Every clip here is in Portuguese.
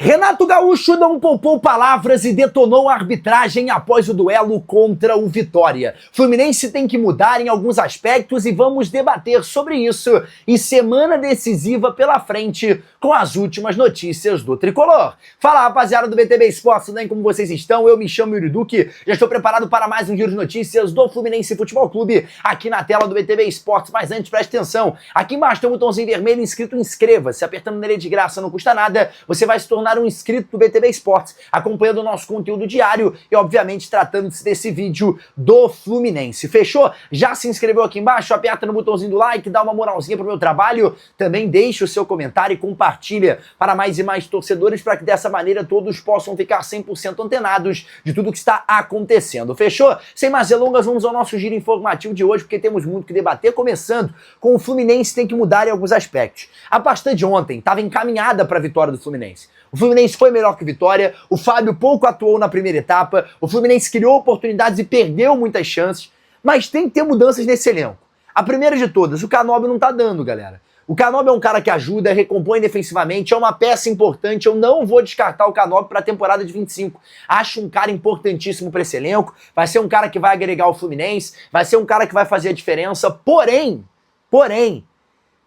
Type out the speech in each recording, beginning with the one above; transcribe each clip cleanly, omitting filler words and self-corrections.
Renato Gaúcho não poupou palavras e detonou a arbitragem após o duelo contra o Vitória. Fluminense tem que mudar em alguns aspectos e vamos debater sobre isso em semana decisiva pela frente com as últimas notícias do Tricolor. Fala, rapaziada do BTB Esportes, tudo bem? Como vocês estão? Eu me chamo Yuri Duque, já estou preparado para mais um giro de notícias do Fluminense Futebol Clube aqui na tela do BTB Esportes. Mas antes, preste atenção, aqui embaixo tem um botãozinho vermelho inscrito inscreva-se. Apertando nele de graça não custa nada, você vai se tornar um inscrito do BTB Esportes, acompanhando o nosso conteúdo diário e, obviamente, tratando-se desse vídeo do Fluminense. Fechou? Já se inscreveu aqui embaixo? Aperta no botãozinho do like, dá uma moralzinha pro meu trabalho, também deixa o seu comentário e compartilha para mais e mais torcedores, para que dessa maneira todos possam ficar 100% antenados de tudo que está acontecendo. Fechou? Sem mais delongas, vamos ao nosso giro informativo de hoje, porque temos muito que debater, começando com o Fluminense tem que mudar em alguns aspectos. A partida de ontem estava encaminhada para a vitória do Fluminense. O Fluminense foi melhor que o Vitória, o Fábio pouco atuou na primeira etapa, o Fluminense criou oportunidades e perdeu muitas chances, mas tem que ter mudanças nesse elenco. A primeira de todas, o Canóbio não tá dando, galera. O Canóbio é um cara que ajuda, recompõe defensivamente, é uma peça importante, eu não vou descartar o Canóbio para a temporada de 25. Acho um cara importantíssimo para esse elenco, vai ser um cara que vai agregar o Fluminense, vai ser um cara que vai fazer a diferença, porém,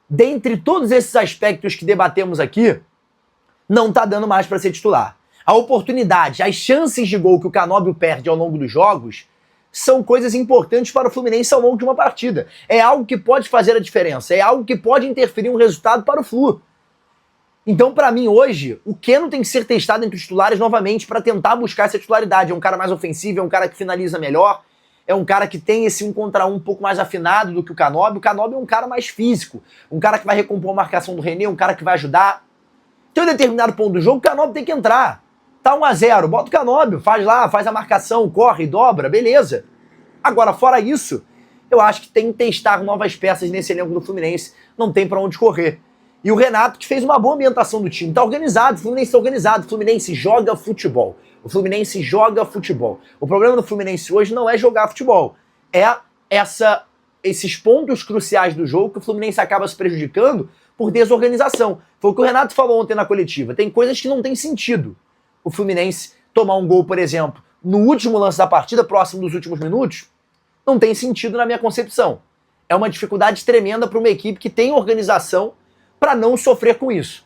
dentre todos esses aspectos que debatemos aqui, não tá dando mais para ser titular. A oportunidade, as chances de gol que o Canóbio perde ao longo dos jogos são coisas importantes para o Fluminense ao longo de uma partida. É algo que pode fazer a diferença, é algo que pode interferir um resultado para o Flu. Então, para mim, hoje, o Keno tem que ser testado entre os titulares novamente para tentar buscar essa titularidade. É um cara mais ofensivo, é um cara que finaliza melhor, é um cara que tem esse 1 contra 1 um pouco mais afinado do que o Canóbio. O Canóbio é um cara mais físico, um cara que vai recompor a marcação do René, um cara que vai ajudar. Tem um determinado ponto do jogo, o Canóbio tem que entrar. Tá 1-0, bota o Canóbio, faz a marcação, corre, dobra, beleza. Agora, fora isso, eu acho que tem que testar novas peças nesse elenco do Fluminense, não tem pra onde correr. E o Renato, que fez uma boa ambientação do time, tá organizado, o Fluminense tá organizado, o Fluminense joga futebol. O Fluminense joga futebol. O problema do Fluminense hoje não é jogar futebol, é esses pontos cruciais do jogo que o Fluminense acaba se prejudicando por desorganização. Foi o que o Renato falou ontem na coletiva. Tem coisas que não tem sentido. O Fluminense tomar um gol, por exemplo, no último lance da partida, próximo dos últimos minutos, não tem sentido na minha concepção. É uma dificuldade tremenda para uma equipe que tem organização para não sofrer com isso.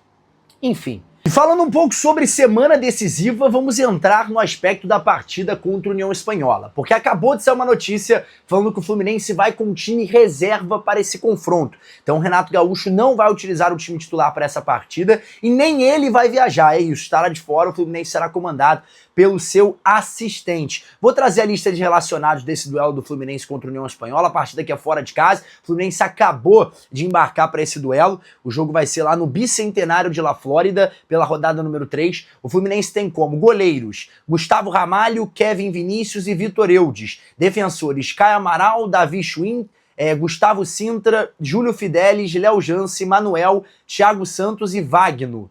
Enfim. E falando um pouco sobre semana decisiva, vamos entrar no aspecto da partida contra a União Espanhola, porque acabou de sair uma notícia falando que o Fluminense vai com um time reserva para esse confronto. Então o Renato Gaúcho não vai utilizar o time titular para essa partida e nem ele vai viajar, é isso, estará de fora, o Fluminense será comandado pelo seu assistente. Vou trazer a lista de relacionados desse duelo do Fluminense contra a União Espanhola, a partida que é fora de casa. O Fluminense acabou de embarcar para esse duelo. O jogo vai ser lá no Bicentenário de La Flórida, pela rodada número 3. O Fluminense tem como goleiros Gustavo Ramalho, Kevin Vinícius e Vitor Eudes. Defensores Caio Amaral, Davi Schwinn, Gustavo Sintra, Júlio Fidelis, Léo Jance, Manuel, Thiago Santos e Wagner.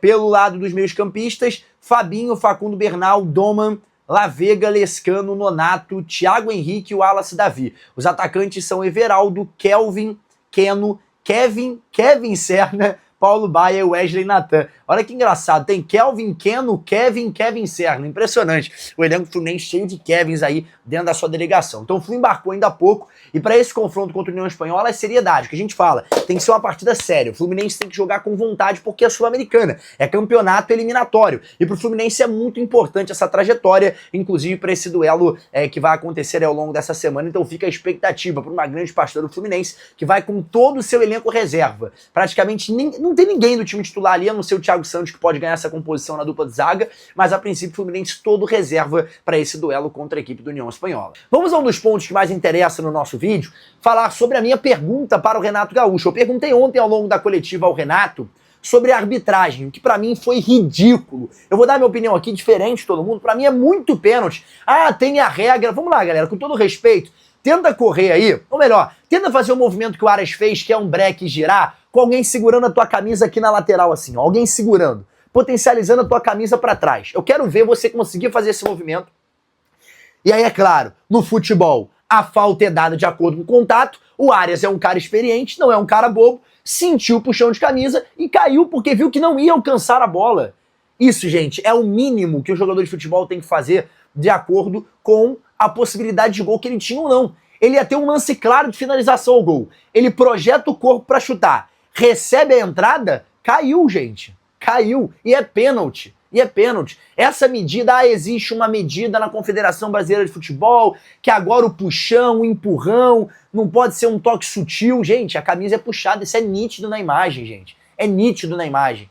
Pelo lado dos meios-campistas, Fabinho, Facundo Bernal, Doman, Lavega, Lescano, Nonato, Thiago Henrique e o Wallace Davi. Os atacantes são Everaldo, Kelvin, Keno, Kevin Serna, Paulo Baia e Wesley Natan. Olha que engraçado, tem Kelvin, Keno, Kevin Serna. Impressionante. O elenco Fluminense cheio de Kevins aí dentro da sua delegação. Então o Flu embarcou ainda há pouco e para esse confronto contra a União Espanhola é seriedade, que a gente fala. Tem que ser uma partida séria. O Fluminense tem que jogar com vontade porque é sul-americana. É campeonato eliminatório. E pro Fluminense é muito importante essa trajetória, inclusive para esse duelo que vai acontecer ao longo dessa semana. Então fica a expectativa para uma grande partida do Fluminense que vai com todo o seu elenco reserva. Praticamente não tem ninguém do time titular ali, a não ser o Thiago Santos, que pode ganhar essa composição na dupla de zaga, mas a princípio o Fluminense todo reserva para esse duelo contra a equipe do União Espanhola. Vamos a um dos pontos que mais interessa no nosso vídeo, falar sobre a minha pergunta para o Renato Gaúcho. Eu perguntei ontem ao longo da coletiva ao Renato sobre a arbitragem, o que pra mim foi ridículo. Eu vou dar minha opinião aqui, diferente de todo mundo, pra mim é muito pênalti. Tem a regra, vamos lá galera, com todo respeito, tenta correr aí, ou melhor, tenta fazer o movimento que o Aras fez, que é um break e girar, com alguém segurando a tua camisa aqui na lateral assim, ó, alguém segurando, potencializando a tua camisa pra trás. Eu quero ver você conseguir fazer esse movimento. E aí, é claro, no futebol, a falta é dada de acordo com o contato, o Arias é um cara experiente, não é um cara bobo, sentiu o puxão de camisa e caiu porque viu que não ia alcançar a bola. Isso, gente, é o mínimo que o jogador de futebol tem que fazer de acordo com a possibilidade de gol que ele tinha ou não. Ele ia ter um lance claro de finalização ao gol. Ele projeta o corpo para chutar, recebe a entrada, caiu, gente. Caiu. E é pênalti. E é pênalti. Essa medida, existe uma medida na Confederação Brasileira de Futebol, que agora o puxão, o empurrão, não pode ser um toque sutil. Gente, a camisa é puxada, isso é nítido na imagem, gente. É nítido na imagem.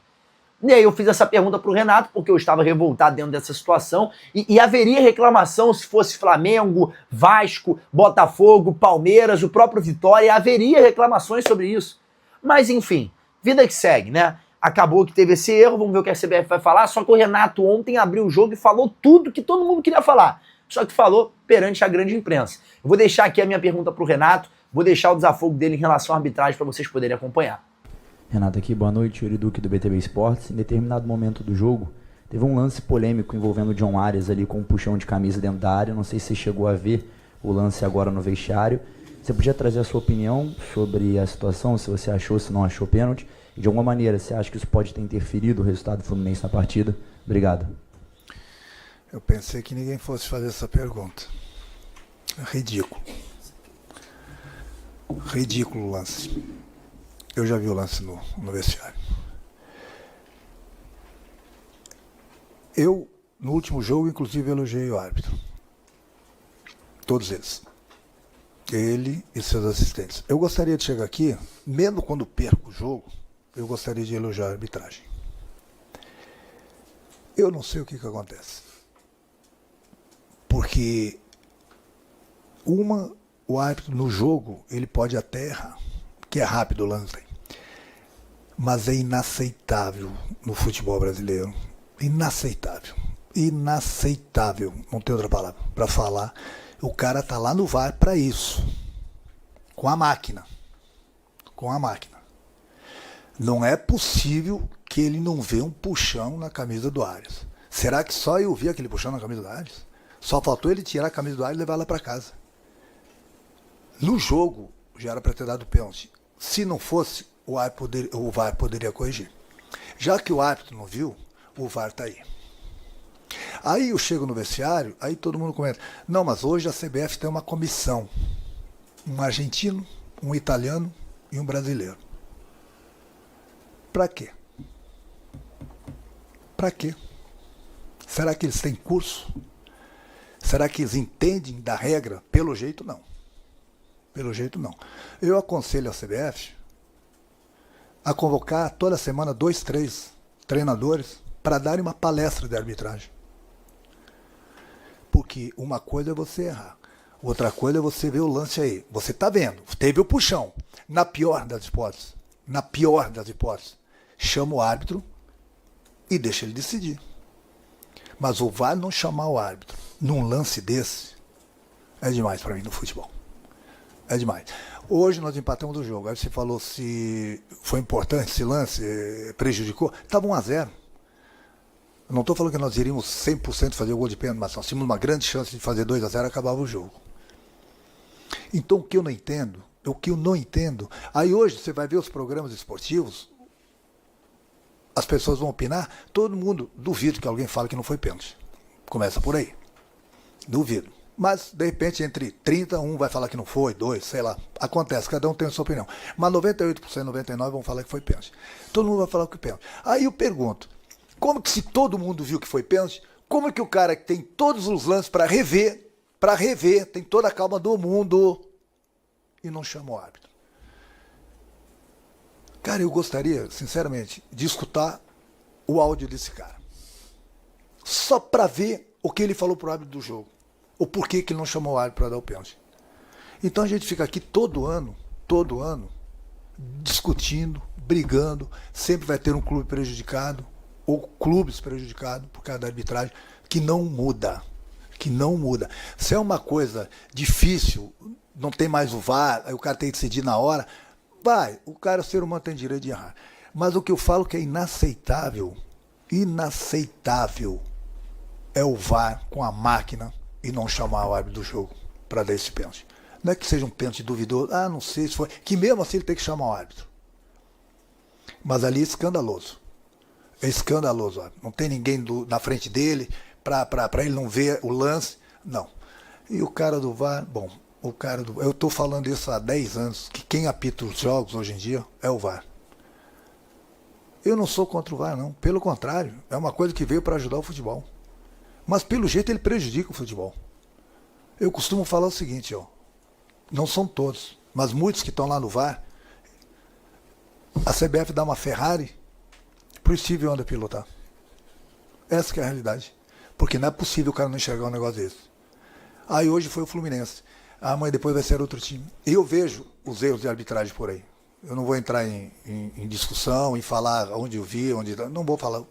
E aí eu fiz essa pergunta pro Renato, porque eu estava revoltado dentro dessa situação, e haveria reclamação se fosse Flamengo, Vasco, Botafogo, Palmeiras, o próprio Vitória, haveria reclamações sobre isso. Mas enfim, vida que segue, né? Acabou que teve esse erro, vamos ver o que a CBF vai falar, só que o Renato ontem abriu o jogo e falou tudo que todo mundo queria falar, só que falou perante a grande imprensa. Eu vou deixar aqui a minha pergunta pro Renato, vou deixar o desafogo dele em relação à arbitragem para vocês poderem acompanhar. Renato aqui, boa noite, Yuri Duque do BTB Esportes. Em determinado momento do jogo, teve um lance polêmico envolvendo o John Arias ali com um puxão de camisa dentro da área. Não sei se você chegou a ver o lance agora no vestiário. Você podia trazer a sua opinião sobre a situação, se você achou, se não achou pênalti? E de alguma maneira, você acha que isso pode ter interferido o resultado do Fluminense na partida? Obrigado. Eu pensei que ninguém fosse fazer essa pergunta. Ridículo. Ridículo o lance. Eu já vi o lance no vestiário. Eu, no último jogo, inclusive, elogiei o árbitro. Todos eles. Ele e seus assistentes. Eu gostaria de chegar aqui, mesmo quando perco o jogo, eu gostaria de elogiar a arbitragem. Eu não sei o que acontece. Porque o árbitro no jogo, ele pode até errar. Que é rápido o lance, mas é inaceitável no futebol brasileiro. Inaceitável. Inaceitável. Não tem outra palavra para falar. O cara tá lá no VAR para isso. Com a máquina. Com a máquina. Não é possível que ele não vê um puxão na camisa do Arias. Será que só eu vi aquele puxão na camisa do Arias? Só faltou ele tirar a camisa do Arias e levar ela para casa. No jogo, já era para ter dado pênalti. Se não fosse, o VAR poderia corrigir. Já que o árbitro não viu, o VAR está aí. Aí eu chego no vestiário, aí todo mundo comenta, não, mas hoje a CBF tem uma comissão. Um argentino, um italiano e um brasileiro. Para quê? Para quê? Será que eles têm curso? Será que eles entendem da regra? Pelo jeito, não. Pelo jeito, não. Eu aconselho a CBF a convocar toda semana 2, 3 treinadores para darem uma palestra de arbitragem. Porque uma coisa é você errar, outra coisa é você ver o lance aí. Você está vendo, teve o puxão. Na pior das hipóteses, chama o árbitro e deixa ele decidir. Mas o VAR não chamar o árbitro num lance desse é demais para mim no futebol. É demais. Hoje nós empatamos o jogo. Aí você falou se foi importante esse lance, prejudicou. Estava 1-0. Eu não estou falando que nós iríamos 100% fazer o gol de pênalti, mas nós tínhamos uma grande chance de fazer 2-0 e acabava o jogo. Então o que eu não entendo, aí hoje você vai ver os programas esportivos, as pessoas vão opinar, todo mundo duvida que alguém fale que não foi pênalti. Começa por aí. Duvido. Mas, de repente, entre 30, um vai falar que não foi, 2, sei lá. Acontece, cada um tem a sua opinião. Mas 98%, 99% vão falar que foi pênalti. Todo mundo vai falar que foi pênalti. Aí eu pergunto, como que se todo mundo viu que foi pênalti, como que o cara que tem todos os lances para rever, tem toda a calma do mundo e não chama o árbitro? Cara, eu gostaria, sinceramente, de escutar o áudio desse cara. Só para ver o que ele falou pro árbitro do jogo. O porquê que ele não chamou o árbitro para dar o pênalti. Então a gente fica aqui todo ano, discutindo, brigando, sempre vai ter um clube prejudicado, ou clubes prejudicados por causa da arbitragem, que não muda. Se é uma coisa difícil, não tem mais o VAR, aí o cara tem que decidir na hora, o cara, o ser humano tem direito de errar. Mas o que eu falo que é inaceitável, é o VAR com a máquina e não chamar o árbitro do jogo para dar esse pênalti. Não é que seja um pênalti duvidoso, não sei se foi, que mesmo assim ele tem que chamar o árbitro. Mas ali é escandaloso. É escandaloso. Ó. Não tem ninguém na frente dele para ele não ver o lance. Não. E o cara do VAR, bom, eu estou falando isso há 10 anos, que quem apita os jogos hoje em dia é o VAR. Eu não sou contra o VAR, não. Pelo contrário, é uma coisa que veio para ajudar o futebol. Mas pelo jeito ele prejudica o futebol. Eu costumo falar o seguinte, ó. Não são todos, mas muitos que estão lá no VAR, a CBF dá uma Ferrari pro Steve Wonder pilotar. Essa que é a realidade. Porque não é possível o cara não enxergar um negócio desse. Aí hoje foi o Fluminense. Amanhã depois vai ser outro time. Eu vejo os erros de arbitragem por aí. Eu não vou entrar em discussão, em falar onde eu vi, onde... Não vou falar.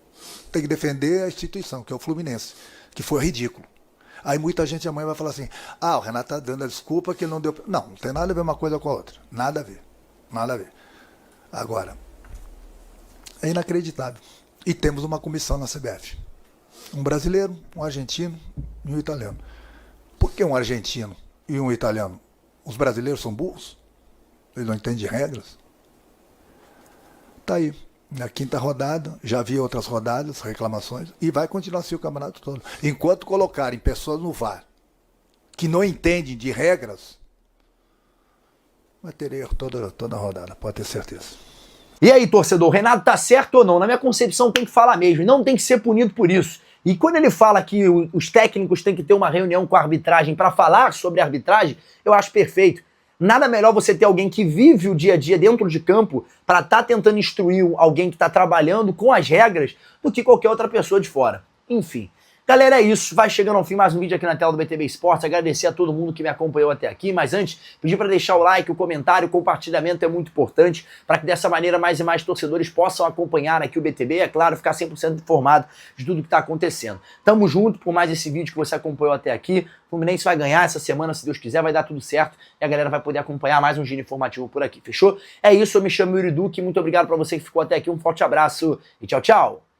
Tem que defender a instituição, que é o Fluminense, que foi ridículo. Aí muita gente amanhã vai falar assim, o Renato tá dando a desculpa que ele não deu... Não tem nada a ver uma coisa com a outra. Nada a ver. Nada a ver. Agora, é inacreditável. E temos uma comissão na CBF. Um brasileiro, um argentino e um italiano. Por que um argentino e um italiano? Os brasileiros são burros? Eles não entendem de regras? Tá aí. Na quinta rodada, já havia outras rodadas, reclamações, e vai continuar assim o campeonato todo. Enquanto colocarem pessoas no VAR que não entendem de regras, vai ter erro toda a rodada, pode ter certeza. E aí, torcedor, o Renato tá certo ou não? Na minha concepção tem que falar mesmo, e não tem que ser punido por isso. E quando ele fala que os técnicos têm que ter uma reunião com a arbitragem para falar sobre a arbitragem, eu acho perfeito. Nada melhor você ter alguém que vive o dia a dia dentro de campo para estar tentando instruir alguém que está trabalhando com as regras do que qualquer outra pessoa de fora. Enfim. Galera, é isso. Vai chegando ao fim mais um vídeo aqui na tela do BTB Esportes. Agradecer a todo mundo que me acompanhou até aqui. Mas antes, pedir para deixar o like, o comentário, o compartilhamento é muito importante para que dessa maneira mais e mais torcedores possam acompanhar aqui o BTB e, é claro, ficar 100% informado de tudo que está acontecendo. Tamo junto por mais esse vídeo que você acompanhou até aqui. O Fluminense vai ganhar essa semana, se Deus quiser, vai dar tudo certo e a galera vai poder acompanhar mais um giro informativo por aqui, fechou? É isso, eu me chamo Yuri Duque, muito obrigado para você que ficou até aqui, um forte abraço e tchau, tchau!